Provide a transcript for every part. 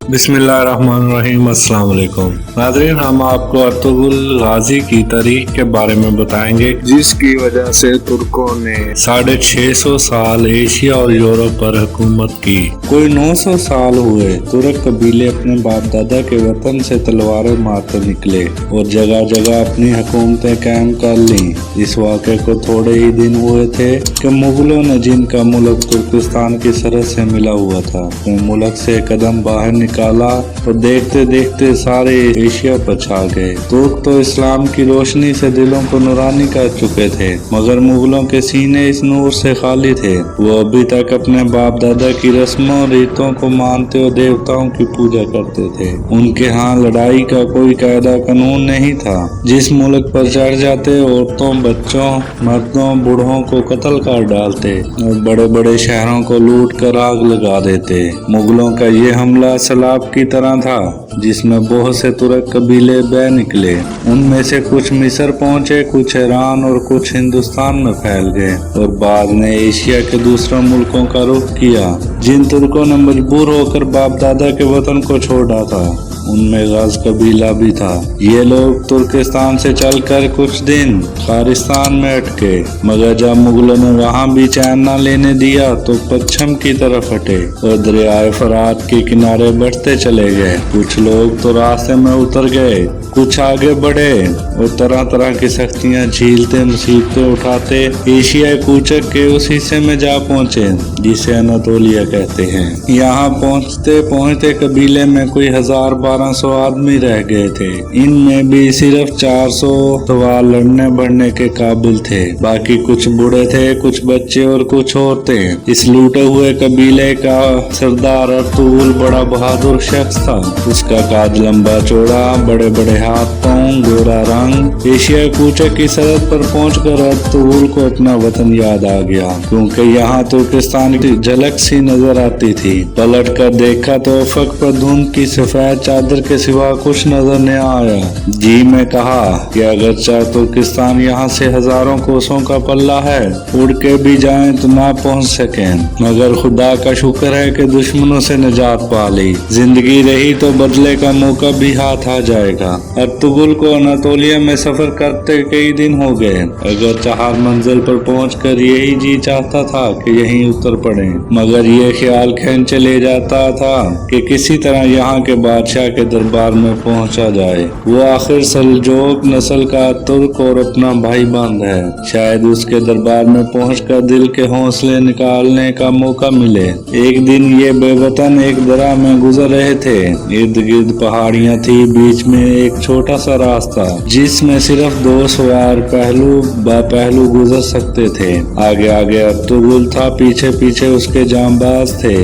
बिस्मिल्लाहिर्रहमानिर्रहीम। अस्सलाम वालेकुम नाज़रीन, हम आपको अर्तुगरुल गाजी की तारीख के बारे में बताएंगे, जिसकी वजह से तुर्कों ने 650 साल एशिया और यूरोप पर हुकूमत की। कोई 900 साल हुए तुर्क कबीले अपने बाप दादा के वतन से तलवारें मारते निकले और जगह जगह अपनी हुकूमतें कायम कर लीं। इस वाक़े को थोड़े ही दिन हुए थे कि मुगलों ने, जिनका मुल्क तुर्किस्तान की सरहद से मिला हुआ था, मुल्क से कदम बाहर निकाला तो देखते देखते सारे एशिया पर छा गए। तुर्क तो इस्लाम की रोशनी से दिलों को नूरानी कर चुके थे, मगर मुगलों के सीने इस नूर से खाली थे। वो अभी तक अपने बाप दादा की रस्मों रीतों को मानते और देवताओं की पूजा करते थे। उनके यहाँ लड़ाई का कोई कायदा कानून नहीं था। जिस मुल्क पर चढ़ जाते औरतों, बच्चों, मर्दों, बूढ़ों को कत्ल कर डालते और बड़े बड़े शहरों को लूट कर आग लगा देते। मुगलों का ये हमला सैलाब की तरह था, जिसमें बहुत से तुर्क कबीले बह निकले। उनमें से कुछ मिस्र पहुंचे, कुछ ईरान और कुछ हिंदुस्तान में फैल गए और बाद में एशिया के दूसरे मुल्कों का रुख किया। जिन तुर्कों ने मजबूर होकर बाप दादा के वतन को छोड़ा था, उनमें गज कबीला भी था। ये लोग तुर्किस्तान से चलकर कुछ दिन खारिस्तान में अटके, मगर जब मुगलों ने वहाँ भी चैन न लेने दिया तो पश्चिम की तरफ हटे और दरियाए फरात के किनारे बढ़ते चले गए। कुछ लोग तो रास्ते में उतर गए, कुछ आगे बढ़े और तरह तरह की सख्तियां झीलते, मुसीबतें उठाते एशिया कूचक के उस हिस्से में जा पहुंचे जिसे अनातोलिया कहते हैं। यहाँ पहुंचते पहुंचते कबीले में कोई 1000-1200 आदमी रह गए थे। इनमें भी सिर्फ 400 सवार लड़ने बढ़ने के काबिल थे। बाकी कुछ बूढ़े थे, कुछ बच्चे और कुछ औरतें। इस लूटे हुए कबीले का सरदार अर्तुगरुल बड़ा बहादुर शख्स था। उसका काद लंबा चौड़ा, बड़े बड़े हाथ पांव, गोरा रंग। एशिया कूचक की सरहद पर पहुंचकर अर्तुगरुल को अपना वतन याद आ गया, क्योंकि यहाँ तुर्किस्तान की झलक सी नजर आती थी। पलट कर देखा तो अफक पर धुंध की सफेद चादर के सिवा कुछ नजर नहीं आया। जी में कहा कि अगर तुर्किस्तान यहाँ से हजारों कोसों का पल्ला है, उड़ के भी जाएं तो ना पहुँच सके, मगर खुदा का शुक्र है कि दुश्मनों से निजात पा ली। जिंदगी रही तो बदले का मौका भी हाथ आ जाएगा। अर्तुगरुल को अनातोलिया में सफर करते कई दिन हो गए। अगर चाहत मंजिल पर पहुंचकर यही जी चाहता था कि यहीं उतर पड़े, मगर ये ख्याल खींचे ले जाता था कि किसी तरह यहाँ के बादशाह के दरबार में पहुंचा जाए। वो आखिर सल्जोक नस्ल का तुर्क और अपना भाई बंद है। शायद उसके दरबार में पहुंचकर दिल के हौसले निकालने का मौका मिले। एक दिन ये बेवतन एक दरा में गुजर रहे थे। इर्द गिर्द पहाड़ियां थी, बीच में एक छोटा सा रास्ता जिसमें सिर्फ 2 सवार पहलू पहलू गुजर सकते थे। आगे आगे अर्तुगरुल था, पीछे पीछे उसके जांबाज थे।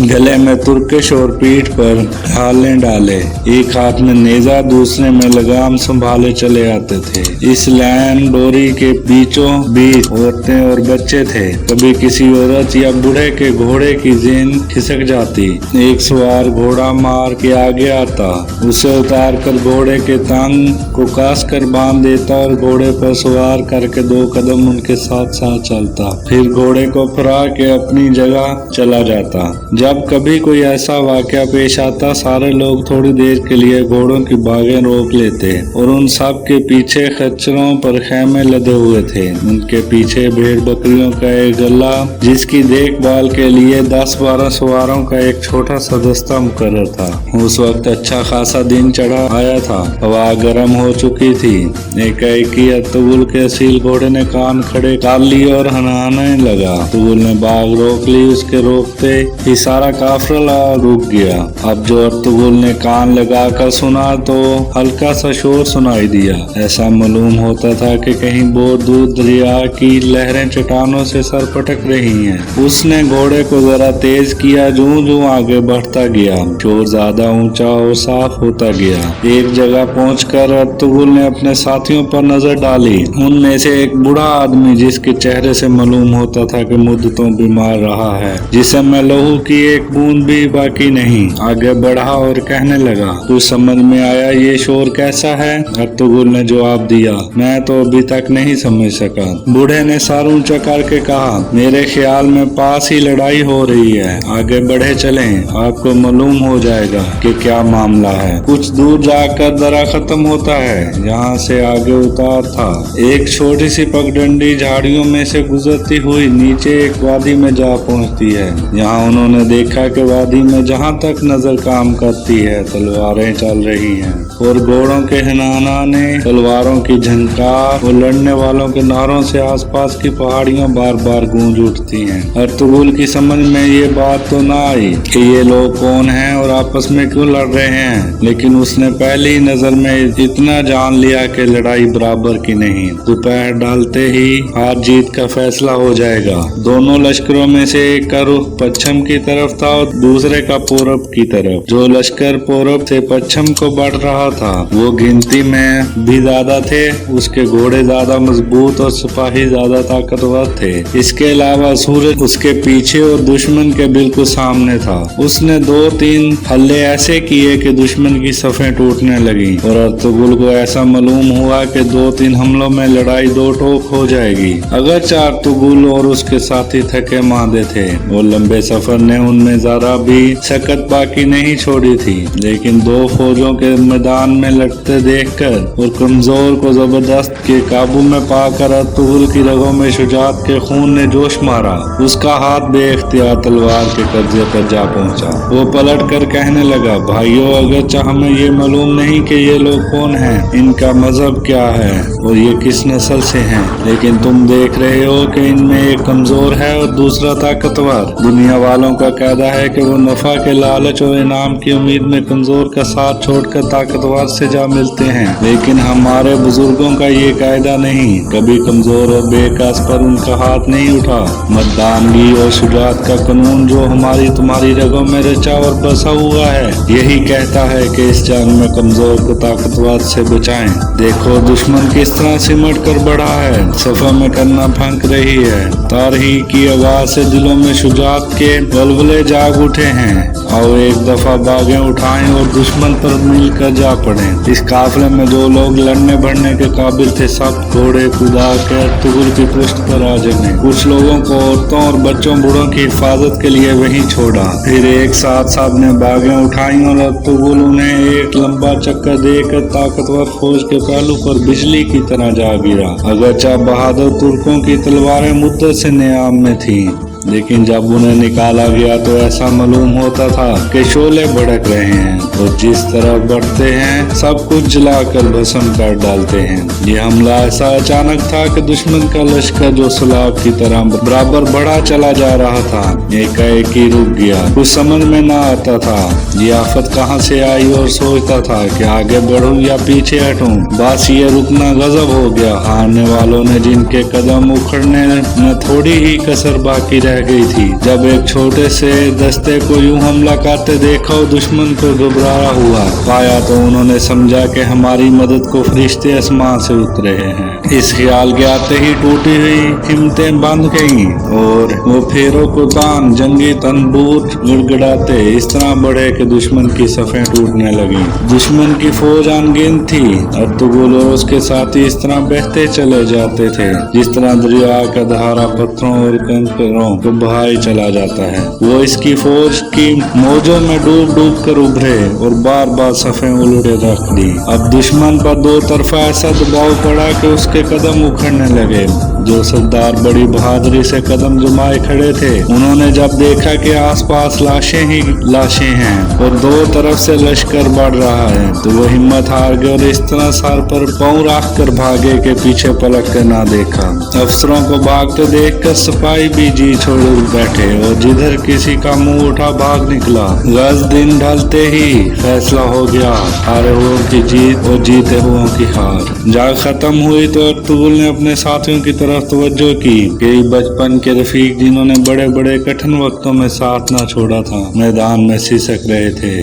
गले में तुर्किश और पीठ पर ढाले डाले, एक हाथ में नेजा, दूसरे में लगाम संभाले चले आते थे। इस लैन डोरी के बीचों बीच औरतें और बच्चे थे। कभी किसी औरत या बूढ़े के घोड़े की जेन खिसक जाती। एक सवार घोड़ा मार के आगे आता, उसे उतार कर घोड़े के टांग को कास कर बांध देता और घोड़े पर सवार करके 2 कदम उनके साथ साथ चलता, फिर घोड़े को फिरा के अपनी जगह चला जाता। जब कभी कोई ऐसा वाकया पेश आता, सारे लोग थोड़ी देर के लिए घोड़ों की भागें रोक लेते और उन सब के पीछे खच्चरों पर खेमे लदे हुए थे। उनके पीछे भेड़ बकरियों का एक गला, जिसकी देखभाल के लिए 10-12 सवारों का एक छोटा सा दस्ता मुकर्रर था। उस वक्त अच्छा खासा दिन चढ़ा आया था, हवा गर्म हो चुकी थी। एकाएकी अर्तुगरुल के असील घोड़े ने कान खड़े कर लिए और हनहाने लगा। अर्तुगरुल ने बाग रोक ली। उसके रोकते ही सारा काफिला रुक गया। अब जो अर्तुगरुल ने कान लगाकर सुना तो हल्का सा शोर सुनाई दिया। ऐसा मालूम होता था कि कहीं बहुत दूर दरिया की लहरें चट्टानों से सर पटक रही हैं। उसने घोड़े को जरा तेज किया। जूं जूं आगे बढ़ता गया, शोर ज्यादा ऊंचा और साफ होता गया। एक जगह पहुंचकर अर्तुगरुल ने अपने साथियों पर नजर डाली। उनमें से एक बूढ़ा आदमी, जिसके चेहरे से मालूम होता था कि मुद्दतों बीमार रहा है, जिसमें लहू की एक बूंद भी बाकी नहीं, आगे बढ़ा और कहने लगा। कुछ समझ में आया ये शोर कैसा है? अर्तुगरुल ने जवाब दिया, मैं तो अभी तक नहीं समझ सका। बूढ़े ने सर ऊंचा करके कहा, मेरे ख्याल में पास ही लड़ाई हो रही है, आगे बढ़े चलें, आपको मालूम हो जाएगा कि क्या मामला है। कुछ दूर जाकर दरा खत्म होता है, यहाँ से आगे उतार था। एक छोटी सी पगडंडी झाड़ियों में से गुजरती हुई नीचे एक वादी में जा पहुँचती है। यहाँ उन्होंने देखा कि वादी में जहाँ तक नजर काम करती है तलवारें चल रही हैं और घोड़ों के हनाने, तलवारों की झनकार और लड़ने वालों के नारों से आसपास की पहाड़ियां बार बार गूंज उठती हैं। अर्तुगरुल की समझ में ये बात तो ना आई कि ये लोग कौन हैं और आपस में क्यों लड़ रहे हैं, लेकिन उसने पहली ही नजर में इतना जान लिया कि लड़ाई बराबर की नहीं। दोपहर डालते ही हार जीत का फैसला हो जाएगा। दोनों लश्करों में से एक का रुख पश्चिम की तरफ था और दूसरे का पूरब की तरफ। जो लश्कर पूरब से पश्चिम को बढ़ रहा था वो गिनती में भी ज्यादा थे, उसके घोड़े ज्यादा मजबूत और सिपाही ज्यादा ताकतवर थे। इसके अलावा सूरज उसके पीछे और दुश्मन के बिल्कुल सामने था। उसने 2-3 हल्ले ऐसे किए कि दुश्मन की सफें टूटने लगी और अर्तुगरुल को ऐसा मालूम हुआ कि 2-3 हमलों में लड़ाई दो टोक हो जाएगी। अगरचे अर्तुगरुल और उसके साथी थके मांदे थे और लंबे सफर ने उनमें जरा भी सकत बाकी नहीं छोड़ी थी, लेकिन दो फौजों के मैदान में लड़ते देखकर और कमजोर को जबरदस्त के काबू में पाकर अर्तुगरुल की रगों में शुजाअत के खून ने जोश मारा। उसका हाथ बेख्तियार तलवार के कब्जे पर जा पहुंचा। वो पलट कर कहने लगा, भाइयों, अगरचे हमें ये मालूम नहीं कि ये लोग कौन हैं, इनका मजहब क्या है और ये किस नस्ल से हैं, लेकिन तुम देख रहे हो कि इनमें एक कमजोर है और दूसरा ताकतवर। दुनिया वालों का कहना है कि वो नफा के लालच और इनाम की उम्मीद में कमजोर का साथ छोड़कर ताकतवर से जा मिलते हैं, लेकिन हमारे बुजुर्गों का ये कायदा नहीं, कभी कमजोर और बेकस पर उनका हाथ नहीं उठा। मर्दानगी और शुजाअत का कानून जो हमारी तुम्हारी रगों में रचा और बसा हुआ है, यही कहता है कि इस जंग में कमजोर को ताकतवर से बचाएं। देखो दुश्मन किस तरह सिमट कर बढ़ा है, सफर में करना फंक रही है। तारही की आवाज से दिलों में शुजाअत के बलबले जाग उठे हैं। आओ एक दफा बागें उठाएं और दुश्मन पर मिलकर जा पड़ें। इस काफिले में जो लोग लड़ने बढ़ने के काबिल थे सब घोड़े कुदा के अर्तुगरुल की पृष्ठ पर आ जमे। कुछ लोगों को औरतों और बच्चों बूढ़ों की हिफाजत के लिए वहीं छोड़ा। फिर एक साथ सबने बागें उठाई और अर्तुगरुल उन्हें एक लंबा चक्कर देकर ताकतवर फौज के पहलू पर बिजली की तरह जा गिरा। अगरचे बहादुर तुर्कों की तलवारें मुद्दत से नियाम में थी, लेकिन जब उन्हें निकाला गया तो ऐसा मालूम होता था कि शोले भड़क रहे हैं और जिस तरफ बढ़ते हैं सब कुछ जलाकर भस्म कर डालते हैं। ये हमला ऐसा अचानक था कि दुश्मन का लश्कर जो सैलाब की तरह बराबर बढ़ा चला जा रहा था, एकाएक ही रुक गया। कुछ समझ में न आता था ये आफत कहाँ से आई और सोचता था कि आगे बढ़ूं या पीछे हटूं। बस ये रुकना गजब हो गया। हारने वालों ने जिनके कदम उखड़ने में थोड़ी ही कसर बाकी रह गई थी, जब एक छोटे से दस्ते को यूं हमला करते देखा और दुश्मन को घबराया हुआ पाया तो उन्होंने समझा कि हमारी मदद को फरिश्ते आसमान से उतरे हैं। इस ख्याल के आते ही टूटी हुई हिम्मतें बंद गईं और वो फेरों को तान जंगी तंबूर गिड़गिड़ाते इस तरह बढ़े कि दुश्मन की सफें टूटने लगी। दुश्मन की फौज अनगिनत थी। अर्तुगरुल और उसके साथी इस तरह बहते चले जाते थे जिस तरह दरिया का धारा पत्थरों और कंकरों को बहाई चला जाता है। वो इसकी फौज की मौजों में डूब डूब कर उभरे और बार बार सफें उलटे रख दी। अब दुश्मन पर दो तरफा ऐसा दबाव पड़ा कि उसके कदम उखड़ने लगे। जो सरदार बड़ी बहादुरी से कदम जमाए खड़े थे, उन्होंने जब देखा कि आसपास लाशें ही लाशें हैं और दो तरफ से लश्कर बढ़ रहा है, तो वो हिम्मत हार गए और इस तरह सर पर पांव रख कर भागे के पीछे पलट कर ना देखा। अफसरों को भागते देखकर सिपाही भी जी छोड़ बैठे और जिधर किसी का मुंह उठा भाग निकला। गज दिन ढलते ही फैसला हो गया, हारे हुओं की जीत और जीते हुओं की हार। जंग खत्म हुई तो अर्तुगरुल ने अपने साथियों की तरफ तवज्जो की। कई बचपन के रफीक जिन्होंने बड़े बड़े कठिन वक्तों में साथ ना छोड़ा था, मैदान में सिसक रहे थे।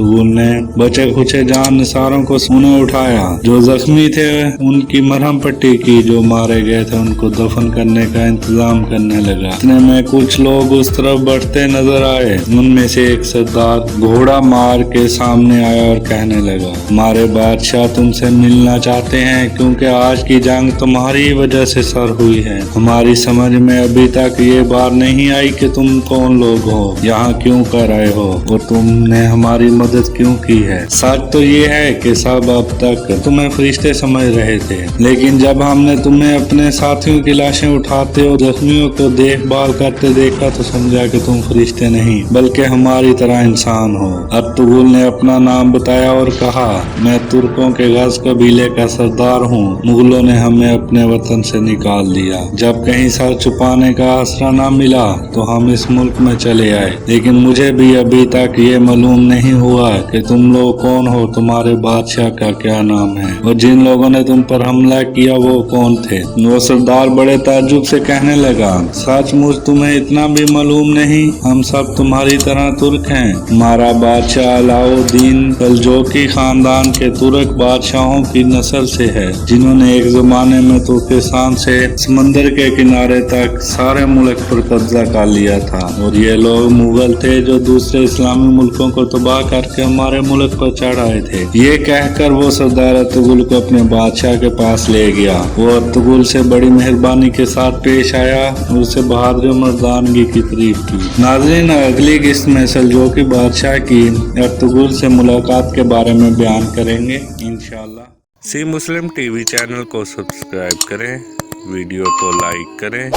अर्तुगरुल ने बचे खुचे जानसारों को उन्हें उठाया, जो जख्मी थे उनकी मरहम पट्टी की, जो मारे गए थे उनको दफन करने का इंतजाम करने लगा। इतने में कुछ लोग उस तरफ बढ़ते नजर आए। उनमें से एक सरदार घोड़ा मार के सामने आया और कहने लगा, हमारे बादशाह तुमसे मिलना चाहते हैं, क्योंकि आज की जंग तुम्हारी वजह से सर हुई है। हमारी समझ में अभी तक ये बात नहीं आई कि तुम कौन लोग हो, यहाँ क्यों कर आए हो और तुमने हमारी मदद क्यों की है। सच तो ये है कि सब अब तक तुम्हें फरिश्ते समझ रहे थे, लेकिन जब हमने तुम्हें अपने साथियों की लाशें उठाते और जख्मियों को देखभाल करते देखा तो समझा कि तुम फरिश्ते नहीं बल्कि हमारी तरह इंसान हो। अर्तुगरुल ने अपना नाम बताया और कहा, मैं तुर्कों के गज कबीले का सरदार हूँ। मुगलों ने हमें अपने वतन से निकाल दिया। जब कहीं सर छुपाने का आसरा न मिला तो हम इस मुल्क में चले आए, लेकिन मुझे भी अभी तक ये मालूम नहीं हुआ कि तुम लोग कौन हो, तुम्हारे बादशाह का क्या नाम है और जिन लोगों ने तुम पर हमला किया वो कौन थे। वो सरदार बड़े ताज्जुब से कहने लगा, सचमुच तुम्हें इतना भी मालूम नहीं, हम सब तुम्हारी तरह तुर्क हैं। हमारा बादशाह अलाउद्दीन खलजोकी खानदान के तुर्क बादशाहों की नस्ल से है, जिन्होंने एक जमाने में तुर्किस्तान से समंदर के किनारे तक सारे मुल्क पर कब्जा कर लिया था। और ये लोग मुगल थे जो दूसरे इस्लामी मुल्कों को तबाह करके हमारे मुल्क पर चढ़ आए थे। ये कहकर वो सरदार अर्तुगरुल को अपने बादशाह के पास ले गया। वो अर्तुगरुल से बड़ी मेहरबानी के साथ पेश आया और उसे बहादुर मर्दानगी की तारीफ की। नाज़रीन, अगली किस्त में सल्जोकी बादशाह की अर्तुगरुल से मुलाकात के बारे में बयान करेंगे इंशाअल्लाह। सी मुस्लिम टीवी चैनल को सब्सक्राइब करें, वीडियो को लाइक करें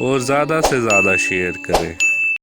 और ज़्यादा से ज़्यादा शेयर करें।